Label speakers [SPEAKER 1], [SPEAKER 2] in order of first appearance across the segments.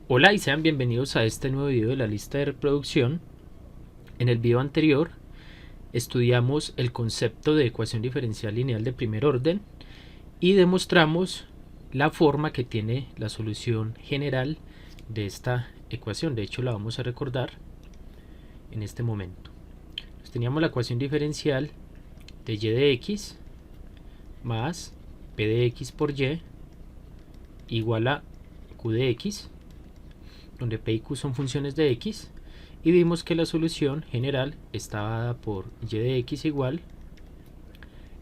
[SPEAKER 1] Hola y sean bienvenidos a este nuevo video de la lista de reproducción. En el video anterior estudiamos el concepto de ecuación diferencial lineal de primer orden y demostramos la forma que tiene la solución general de esta ecuación. De hecho, la vamos a recordar en este momento. Entonces, teníamos la ecuación diferencial de y de x más p de x por y igual a q de x, donde p y q son funciones de x, y vimos que la solución general estaba dada por y de x igual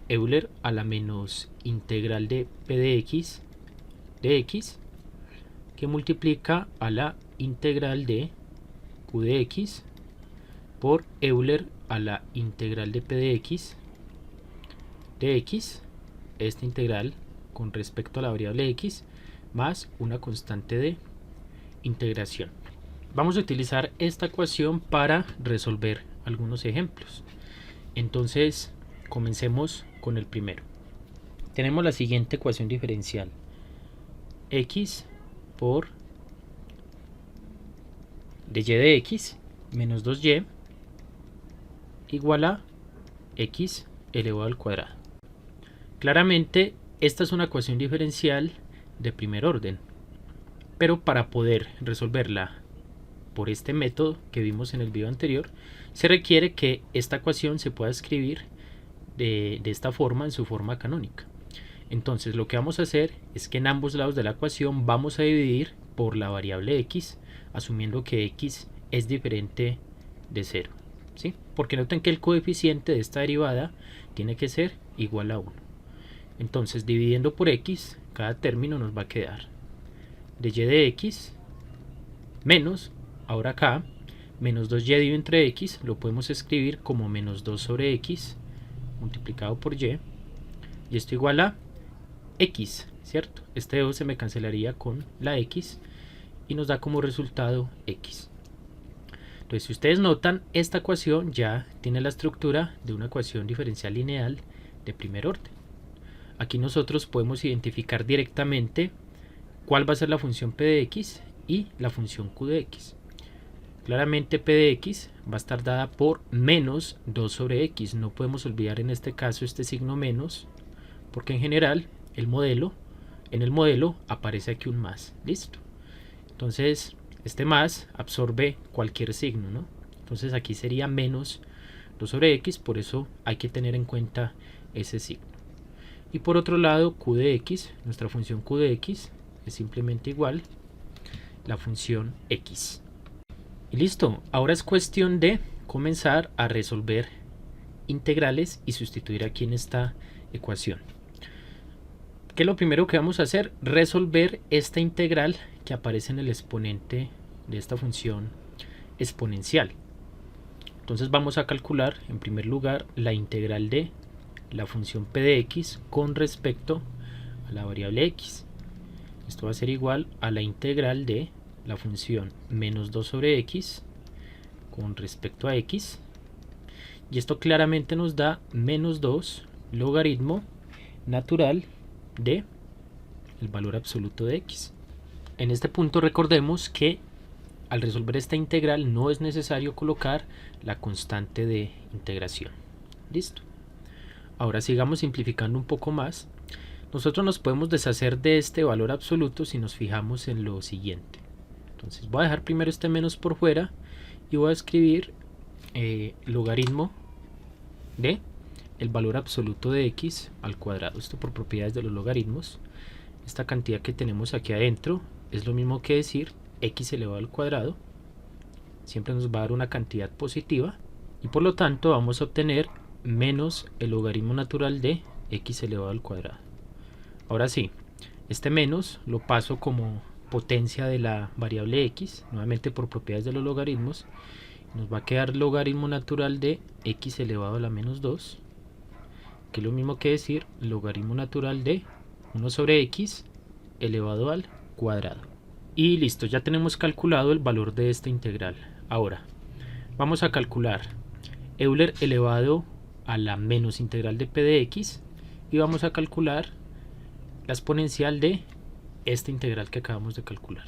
[SPEAKER 1] Euler a la menos integral de p de x que multiplica a la integral de q de x por Euler a la integral de p de x, esta integral con respecto a la variable x, más una constante de integración. Vamos a utilizar esta ecuación para resolver algunos ejemplos. Entonces, comencemos con el primero. Tenemos la siguiente ecuación diferencial: x por de y de x menos 2y igual a x elevado al cuadrado. Claramente, esta es una ecuación diferencial de primer orden, pero para poder resolverla por este método que vimos en el video anterior, se requiere que esta ecuación se pueda escribir de esta forma, en su forma canónica. Entonces lo que vamos a hacer es que en ambos lados de la ecuación vamos a dividir por la variable x, asumiendo que x es diferente de 0, ¿sí? Porque noten que el coeficiente de esta derivada tiene que ser igual a 1. Entonces, dividiendo por x, cada término nos va a quedar de y de x menos, ahora acá, menos 2y dividido entre x, lo podemos escribir como menos 2 sobre x multiplicado por y esto igual a x, ¿cierto? Este 2 se me cancelaría con la x y nos da como resultado x. Entonces, si ustedes notan, esta ecuación ya tiene la estructura de una ecuación diferencial lineal de primer orden. Aquí nosotros podemos identificar directamente cuál va a ser la función p de x y la función q de x. Claramente p de x va a estar dada por menos 2 sobre x. No podemos olvidar en este caso este signo menos, porque en general en el modelo aparece aquí un más. Listo. Entonces este más absorbe cualquier signo, ¿no? Entonces aquí sería menos 2 sobre x, por eso hay que tener en cuenta ese signo. Y por otro lado, q de x, nuestra función q de x es simplemente igual la función x. Y listo, ahora es cuestión de comenzar a resolver integrales y sustituir aquí en esta ecuación. ¿Qué es lo primero que vamos a hacer? Resolver esta integral que aparece en el exponente de esta función exponencial. Entonces vamos a calcular en primer lugar la integral de la función p de x con respecto a la variable x. Esto va a ser igual a la integral de la función menos 2 sobre x con respecto a x, y esto claramente nos da menos 2 logaritmo natural de el valor absoluto de x. En este punto recordemos que al resolver esta integral no es necesario colocar la constante de integración. Listo. Ahora sigamos simplificando un poco más. Nosotros nos podemos deshacer de este valor absoluto si nos fijamos en lo siguiente. Entonces voy a dejar primero este menos por fuera y voy a escribir logaritmo de el valor absoluto de x al cuadrado. Esto por propiedades de los logaritmos. Esta cantidad que tenemos aquí adentro es lo mismo que decir x elevado al cuadrado. Siempre nos va a dar una cantidad positiva y por lo tanto vamos a obtener menos el logaritmo natural de x elevado al cuadrado. Ahora sí, este menos lo paso como potencia de la variable x, nuevamente por propiedades de los logaritmos. Nos va a quedar logaritmo natural de x elevado a la menos 2, que es lo mismo que decir logaritmo natural de 1 sobre x elevado al cuadrado. Y listo, ya tenemos calculado el valor de esta integral. Ahora vamos a calcular Euler elevado a la menos integral de p de x y vamos a calcular la exponencial de esta integral que acabamos de calcular.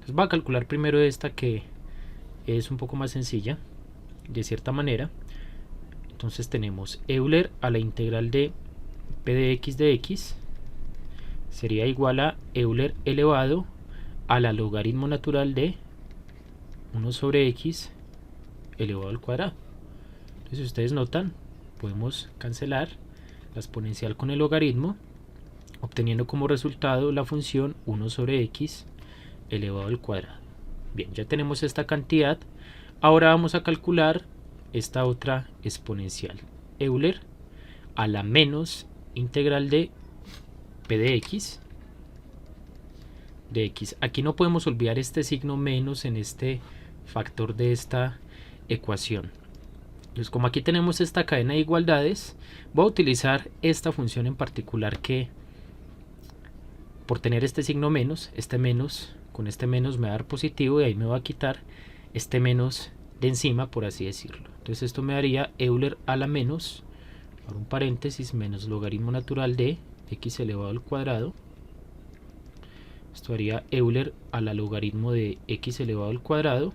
[SPEAKER 1] Entonces voy a calcular primero esta, que es un poco más sencilla de cierta manera. Entonces tenemos Euler a la integral de p de x sería igual a Euler elevado a la logaritmo natural de 1 sobre x elevado al cuadrado. Entonces, si ustedes notan, podemos cancelar la exponencial con el logaritmo, obteniendo como resultado la función 1 sobre x elevado al cuadrado. Bien, ya tenemos esta cantidad. Ahora vamos a calcular esta otra exponencial, Euler a la menos integral de p de x. Aquí no podemos olvidar este signo menos en este factor de esta ecuación. Entonces, como aquí tenemos esta cadena de igualdades, voy a utilizar esta función en particular, que por tener este signo menos, este menos con este menos me va a dar positivo, y ahí me va a quitar este menos de encima, por así decirlo. Entonces esto me daría Euler a la menos, por un paréntesis, menos logaritmo natural de x elevado al cuadrado. Esto haría Euler a la logaritmo de x elevado al cuadrado.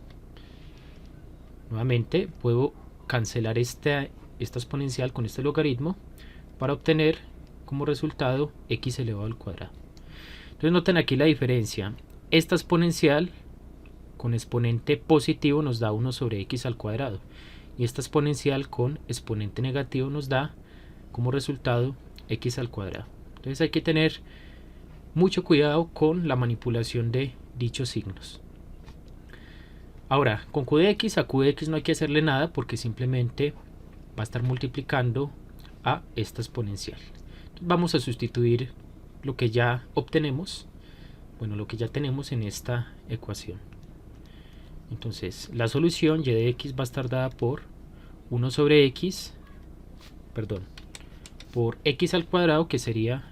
[SPEAKER 1] Nuevamente puedo cancelar esta exponencial con este logaritmo para obtener como resultado x elevado al cuadrado. Entonces noten aquí la diferencia. Esta exponencial con exponente positivo nos da 1 sobre x al cuadrado, y esta exponencial con exponente negativo nos da como resultado x al cuadrado. Entonces hay que tener mucho cuidado con la manipulación de dichos signos. Ahora, con q de x, a q de x no hay que hacerle nada, porque simplemente va a estar multiplicando a esta exponencial. Entonces vamos a sustituir lo que ya obtenemos, lo que ya tenemos en esta ecuación. Entonces la solución y de x va a estar dada por 1 sobre x, por x al cuadrado, que sería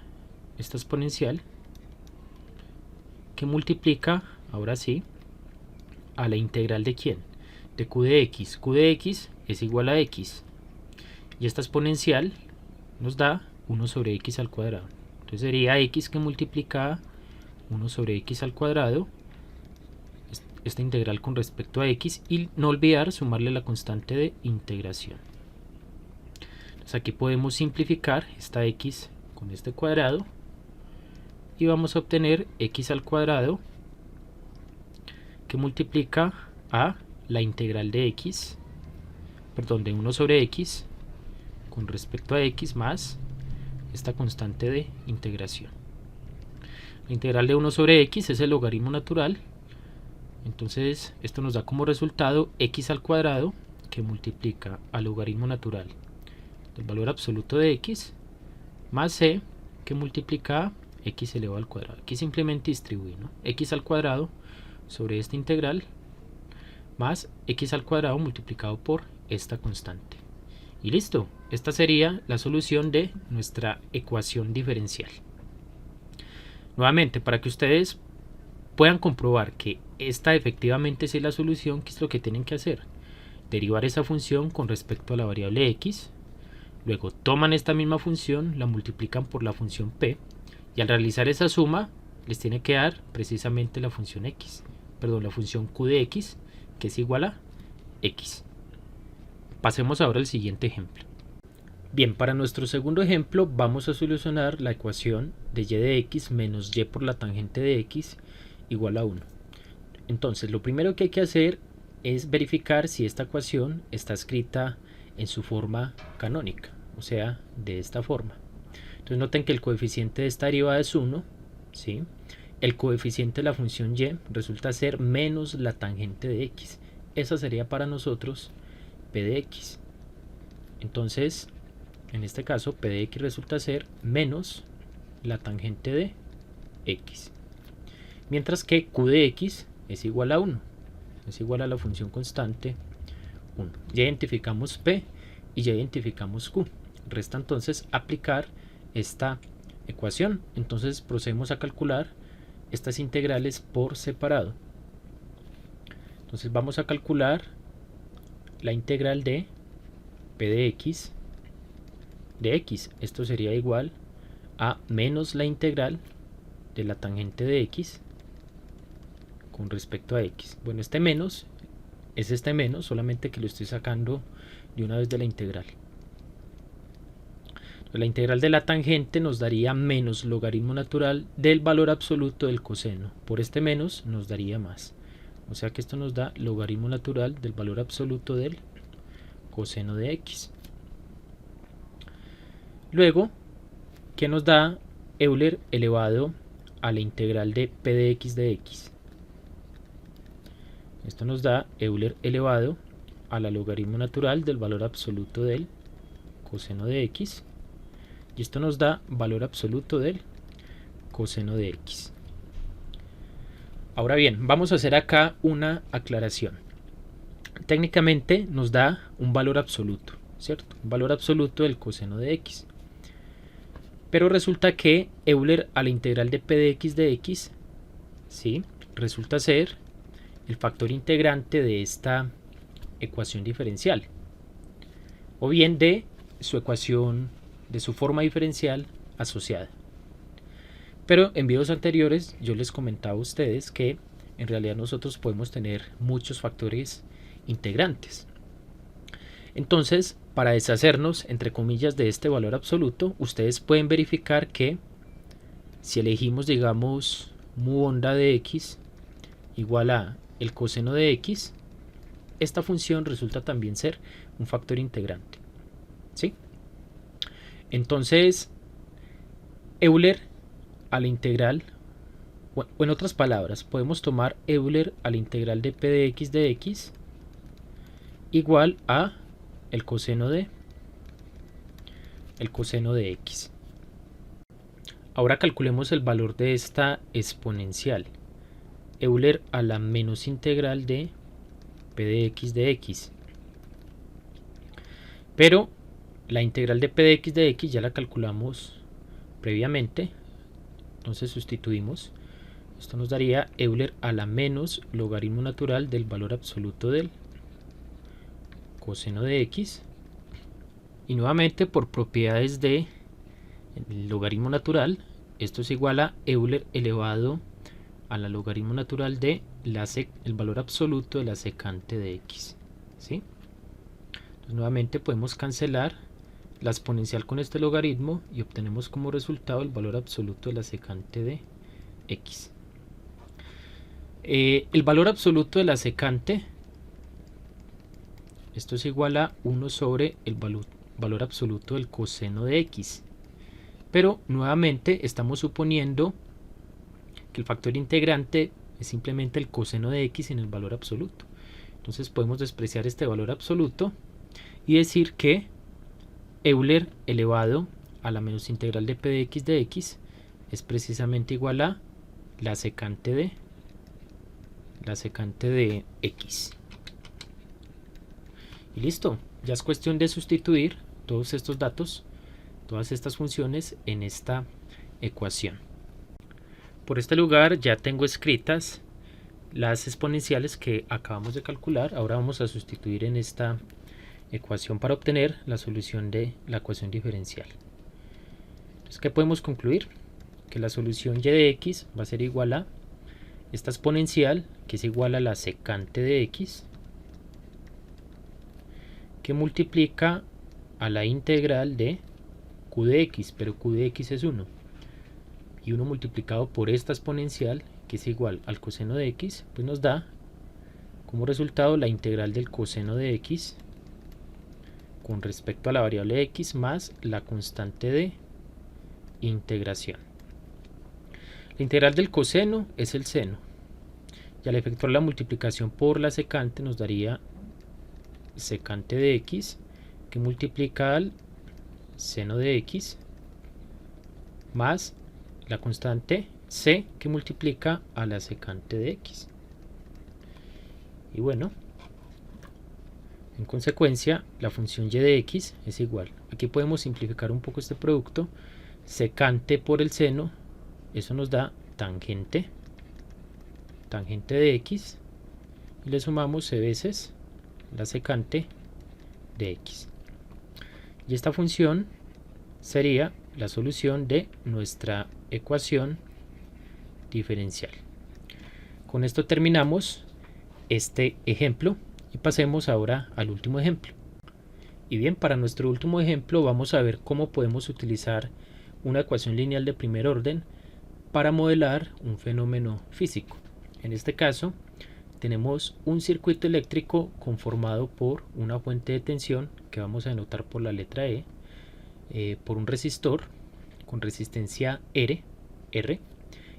[SPEAKER 1] esta exponencial, que multiplica, ahora sí, a la integral de ¿quién? De q de x. Q de x es igual a x, y esta exponencial nos da 1 sobre x al cuadrado. Entonces sería x que multiplica 1 sobre x al cuadrado, esta integral con respecto a x, y no olvidar sumarle la constante de integración. Entonces aquí podemos simplificar esta x con este cuadrado, y vamos a obtener x al cuadrado, que multiplica a la integral de x, de 1 sobre x con respecto a x, más esta constante de integración. La integral de 1 sobre x es el logaritmo natural. Entonces esto nos da como resultado x al cuadrado, que multiplica al logaritmo natural del valor absoluto de x, más c, que multiplica a x elevado al cuadrado. Aquí simplemente distribuir, ¿no? X al cuadrado sobre esta integral, más x al cuadrado multiplicado por esta constante. Y listo, esta sería la solución de nuestra ecuación diferencial. Nuevamente, para que ustedes puedan comprobar que esta efectivamente es la solución, ¿qué es lo que tienen que hacer? Derivar esa función con respecto a la variable x, luego toman esta misma función, la multiplican por la función p, y al realizar esa suma les tiene que dar precisamente la función x, la función q de x, que es igual a x. Pasemos ahora al siguiente ejemplo. Bien, para nuestro segundo ejemplo vamos a solucionar la ecuación de y de x menos y por la tangente de x igual a 1. Entonces lo primero que hay que hacer es verificar si esta ecuación está escrita en su forma canónica, o sea, de esta forma. Entonces noten que el coeficiente de esta derivada es 1, ¿sí? El coeficiente de la función y resulta ser menos la tangente de x. Esa sería para nosotros p de x. Entonces, en este caso, p de x resulta ser menos la tangente de x. Mientras que q de x es igual a 1. Es igual a la función constante 1. Ya identificamos p y ya identificamos q. Resta entonces aplicar esta ecuación. Entonces procedemos a calcular estas integrales por separado. Entonces vamos a calcular la integral de p de x. Esto sería igual a menos la integral de la tangente de x con respecto a x. Bueno, este menos es este menos, solamente que lo estoy sacando de una vez de la integral. La integral de la tangente nos daría menos logaritmo natural del valor absoluto del coseno. Por este menos nos daría más. O sea que esto nos da logaritmo natural del valor absoluto del coseno de x. Luego, ¿qué nos da Euler elevado a la integral de p de x de x? Esto nos da Euler elevado a la logaritmo natural del valor absoluto del coseno de x. Y esto nos da valor absoluto del coseno de x. Ahora bien, vamos a hacer acá una aclaración. Técnicamente nos da un valor absoluto, ¿cierto? Un valor absoluto del coseno de x. Pero resulta que Euler a la integral de p de x, ¿sí?, resulta ser el factor integrante de esta ecuación diferencial. O bien de su ecuación, de su forma diferencial asociada. Pero en videos anteriores yo les comentaba a ustedes que en realidad nosotros podemos tener muchos factores integrantes. Entonces, para deshacernos, entre comillas, de este valor absoluto, ustedes pueden verificar que si elegimos, digamos, mu onda de x igual a el coseno de x, esta función resulta también ser un factor integrante, ¿sí? Entonces, Euler a la integral, o en otras palabras, podemos tomar Euler a la integral de p de x igual a el coseno de x. Ahora calculemos el valor de esta exponencial. Euler a la menos integral de p de x. Pero la integral de p de x ya la calculamos previamente. Entonces sustituimos. Esto nos daría Euler a la menos logaritmo natural del valor absoluto del coseno de x. Y nuevamente por propiedades de logaritmo natural, esto es igual a Euler elevado a la logaritmo natural de el valor absoluto de la secante de x, ¿sí? Entonces nuevamente podemos cancelar la exponencial con este logaritmo y obtenemos como resultado el valor absoluto de la secante de x. El valor absoluto de la secante, esto es igual a 1 sobre el valor absoluto del coseno de x. Pero nuevamente estamos suponiendo que el factor integrante es simplemente el coseno de x en el valor absoluto. Entonces podemos despreciar este valor absoluto y decir que Euler elevado a la menos integral de p de x es precisamente igual a la secante de x. Y listo, ya es cuestión de sustituir todos estos datos, todas estas funciones en esta ecuación. Por este lugar ya tengo escritas las exponenciales que acabamos de calcular. Ahora vamos a sustituir en esta ecuación para obtener la solución de la ecuación diferencial. Entonces, ¿qué podemos concluir? Que la solución y de x va a ser igual a esta exponencial, que es igual a la secante de x, que multiplica a la integral de q de x, pero q de x es 1. Y 1 multiplicado por esta exponencial, que es igual al coseno de x, pues nos da como resultado la integral del coseno de x con respecto a la variable x más la constante de integración. La integral del coseno es el seno. Y al efectuar la multiplicación por la secante nos daría secante de x, que multiplica al seno de x, más la constante c, que multiplica a la secante de x. Y bueno, en consecuencia, la función y de x es igual. Aquí podemos simplificar un poco este producto. Secante por el seno, eso nos da tangente de x, y le sumamos c veces la secante de x. Y esta función sería la solución de nuestra ecuación diferencial. Con esto terminamos este ejemplo y pasemos ahora al último ejemplo. Y bien, para nuestro último ejemplo vamos a ver cómo podemos utilizar una ecuación lineal de primer orden para modelar un fenómeno físico. En este caso tenemos un circuito eléctrico conformado por una fuente de tensión que vamos a denotar por la letra E, por un resistor con resistencia R,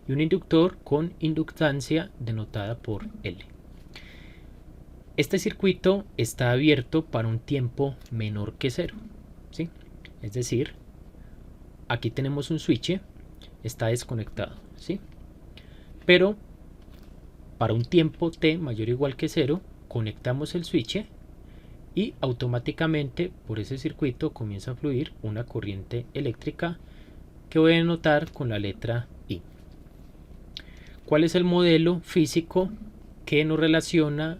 [SPEAKER 1] y un inductor con inductancia denotada por L. Este circuito está abierto para un tiempo menor que 0, ¿sí? Es decir, aquí tenemos un switch, está desconectado, ¿sí? Pero para un tiempo t mayor o igual que 0, conectamos el switch y automáticamente por ese circuito comienza a fluir una corriente eléctrica que voy a denotar con la letra I. ¿Cuál es el modelo físico que nos relaciona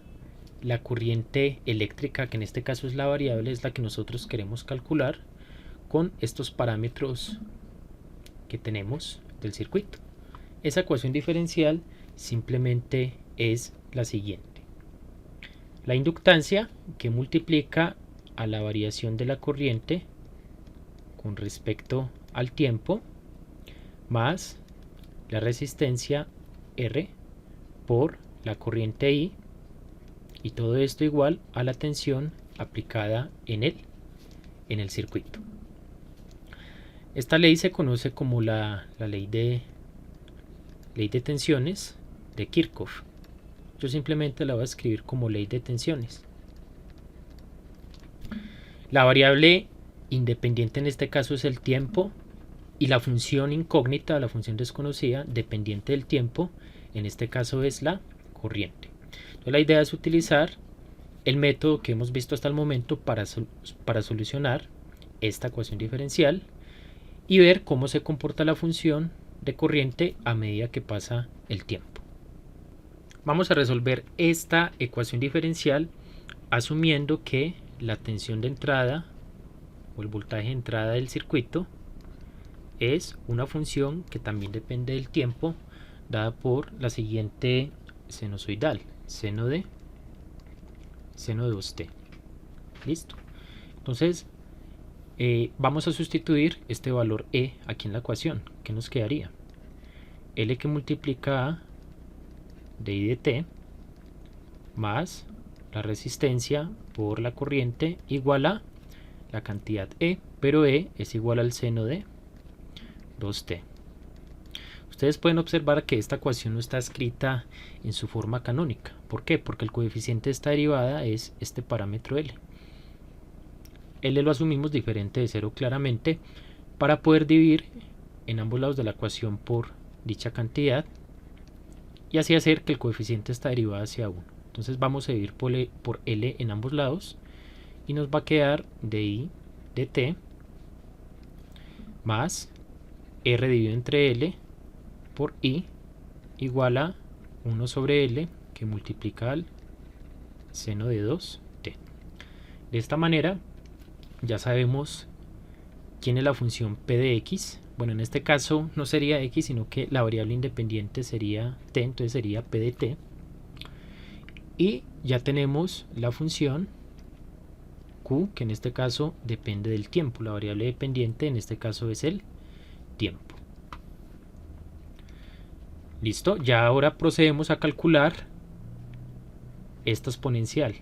[SPEAKER 1] la corriente eléctrica, que en este caso es la variable, es la que nosotros queremos calcular, con estos parámetros que tenemos del circuito? Esa ecuación diferencial simplemente es la siguiente: la inductancia, que multiplica a la variación de la corriente con respecto al tiempo, más la resistencia R por la corriente I, y todo esto igual a la tensión aplicada en el circuito. Esta ley se conoce como la ley de tensiones de Kirchhoff. Yo simplemente la voy a escribir como ley de tensiones. La variable independiente en este caso es el tiempo, y la función incógnita, la función desconocida dependiente del tiempo, en este caso es la corriente. Entonces, la idea es utilizar el método que hemos visto hasta el momento para solucionar esta ecuación diferencial y ver cómo se comporta la función de corriente a medida que pasa el tiempo. Vamos a resolver esta ecuación diferencial asumiendo que la tensión de entrada o el voltaje de entrada del circuito es una función que también depende del tiempo, dada por la siguiente sinusoidal, seno de 2t. Listo. Entonces vamos a sustituir este valor E aquí en la ecuación. ¿Qué nos quedaría? L que multiplica a de I de t más la resistencia por la corriente igual a la cantidad E, pero E es igual al seno de 2t. Ustedes pueden observar que esta ecuación no está escrita en su forma canónica. ¿Por qué? Porque el coeficiente de esta derivada es este parámetro L. L lo asumimos diferente de 0 claramente para poder dividir en ambos lados de la ecuación por dicha cantidad y así hacer que el coeficiente de esta derivada sea 1. Entonces vamos a dividir por L en ambos lados y nos va a quedar de I de t más R dividido entre L por I igual a 1 sobre L que multiplica al seno de 2t. De esta manera ya sabemos quién es la función p de x. Bueno, en este caso no sería x, sino que la variable independiente sería t, entonces sería p de t. Y ya tenemos la función q, que en este caso depende del tiempo. La variable dependiente en este caso es el tiempo. Listo, ya ahora procedemos a calcular esta exponencial,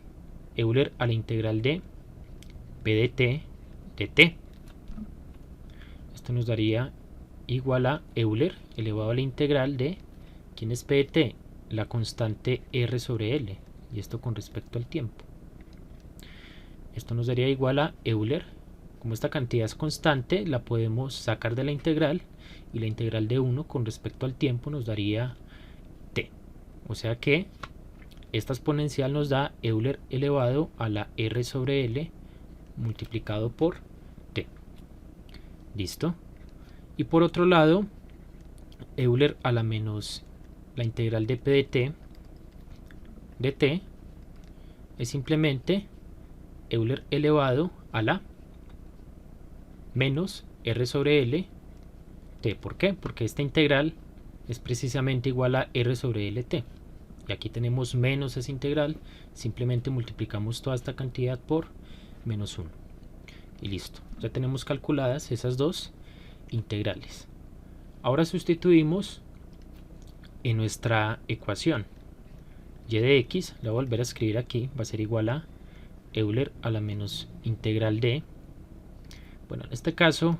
[SPEAKER 1] Euler a la integral de p de t de t. Esto nos daría igual a Euler elevado a la integral de, ¿quién es p de t? La constante r sobre l, y esto con respecto al tiempo. Esto nos daría igual a Euler, como esta cantidad es constante, la podemos sacar de la integral, y la integral de 1 con respecto al tiempo nos daría t. O sea que esta exponencial nos da Euler elevado a la r sobre l multiplicado por t. Listo. Y por otro lado, Euler a la menos la integral de p de t es simplemente Euler elevado a la menos r sobre l t. ¿Por qué? Porque esta integral es precisamente igual a r sobre lt. y aquí tenemos menos esa integral, simplemente multiplicamos toda esta cantidad por menos 1 y listo, ya tenemos calculadas esas dos integrales. Ahora sustituimos en nuestra ecuación. Y de x, la voy a volver a escribir aquí, va a ser igual a Euler a la menos integral de, bueno, en este caso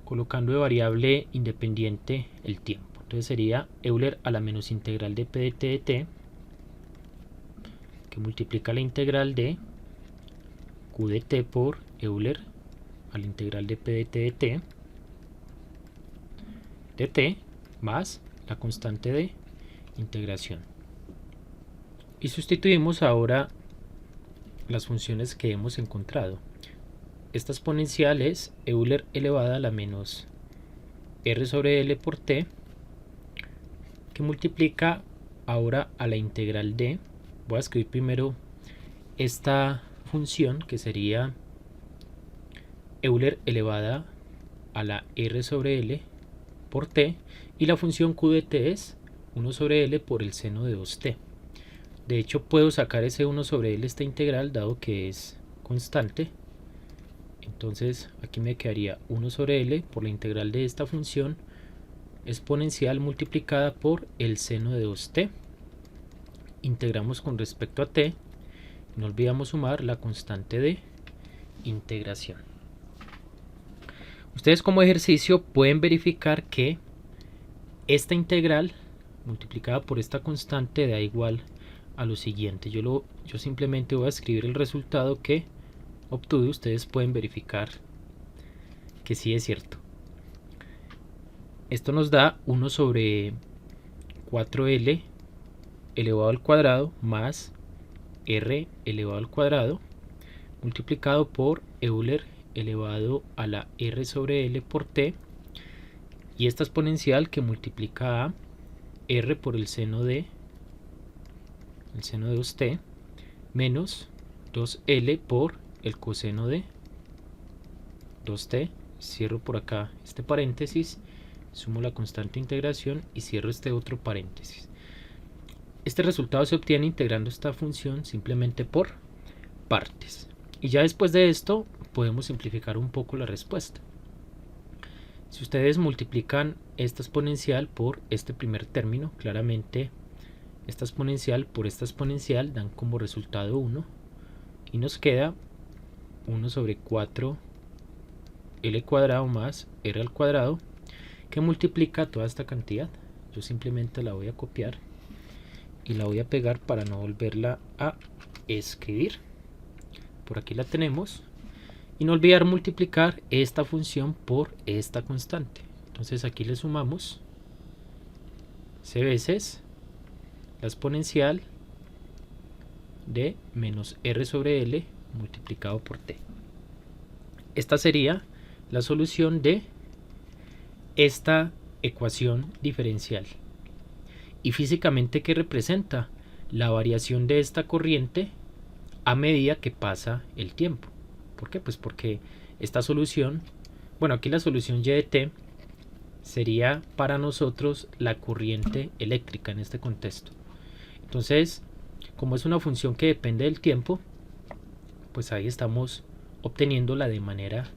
[SPEAKER 1] colocando de variable independiente el tiempo, entonces sería Euler a la menos integral de p de t de t, que multiplica la integral de q de t por Euler a la integral de p de t de t más la constante de integración. Y sustituimos ahora las funciones que hemos encontrado. Esta exponencial es Euler elevada a la menos r sobre l por t, que multiplica ahora a la integral de, voy a escribir primero esta función que sería Euler elevada a la r sobre l por t, y la función q de t es 1 sobre l por el seno de 2t. De hecho puedo sacar ese 1 sobre l, esta integral, dado que es constante. Entonces aquí me quedaría 1 sobre l por la integral de esta función exponencial multiplicada por el seno de 2t. Integramos con respecto a t, no olvidamos sumar la constante de integración. Ustedes como ejercicio pueden verificar que esta integral multiplicada por esta constante da igual a lo siguiente. Yo simplemente voy a escribir el resultado que obtuve. Ustedes pueden verificar que sí es cierto. Esto nos da 1 sobre 4L elevado al cuadrado más R elevado al cuadrado multiplicado por Euler elevado a la R sobre L por T, y esta exponencial que multiplica a R por el seno de 2t menos 2L por el coseno de 2t. Cierro por acá este paréntesis, sumo la constante de integración y cierro este otro paréntesis. Este resultado se obtiene integrando esta función simplemente por partes. Y ya después de esto podemos simplificar un poco la respuesta. Si ustedes multiplican esta exponencial por este primer término, claramente esta exponencial por esta exponencial dan como resultado 1 y nos queda 1 sobre 4 L cuadrado más R al cuadrado, que multiplica toda esta cantidad. Yo simplemente la voy a copiar y la voy a pegar para no volverla a escribir. Por aquí la tenemos. Y no olvidar multiplicar esta función por esta constante. Entonces aquí le sumamos c veces la exponencial de menos r sobre l multiplicado por t. Esta sería la solución de esta ecuación diferencial. Y físicamente, ¿qué representa? La variación de esta corriente a medida que pasa el tiempo. ¿Por qué? Pues porque esta solución, bueno, aquí la solución y de t sería para nosotros la corriente eléctrica en este contexto. Entonces, como es una función que depende del tiempo, pues ahí estamos obteniéndola de manera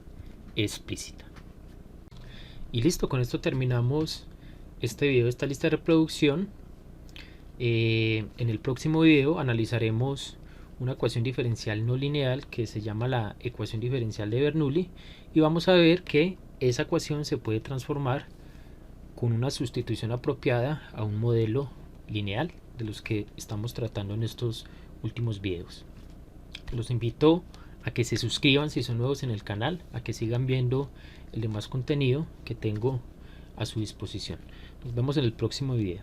[SPEAKER 1] explícita. Y listo, con esto terminamos este video, esta lista de reproducción. En el próximo video analizaremos una ecuación diferencial no lineal que se llama la ecuación diferencial de Bernoulli, y vamos a ver que esa ecuación se puede transformar con una sustitución apropiada a un modelo lineal de los que estamos tratando en estos últimos videos. Los invito a que se suscriban si son nuevos en el canal, a que sigan viendo el demás contenido que tengo a su disposición. Nos vemos en el próximo video.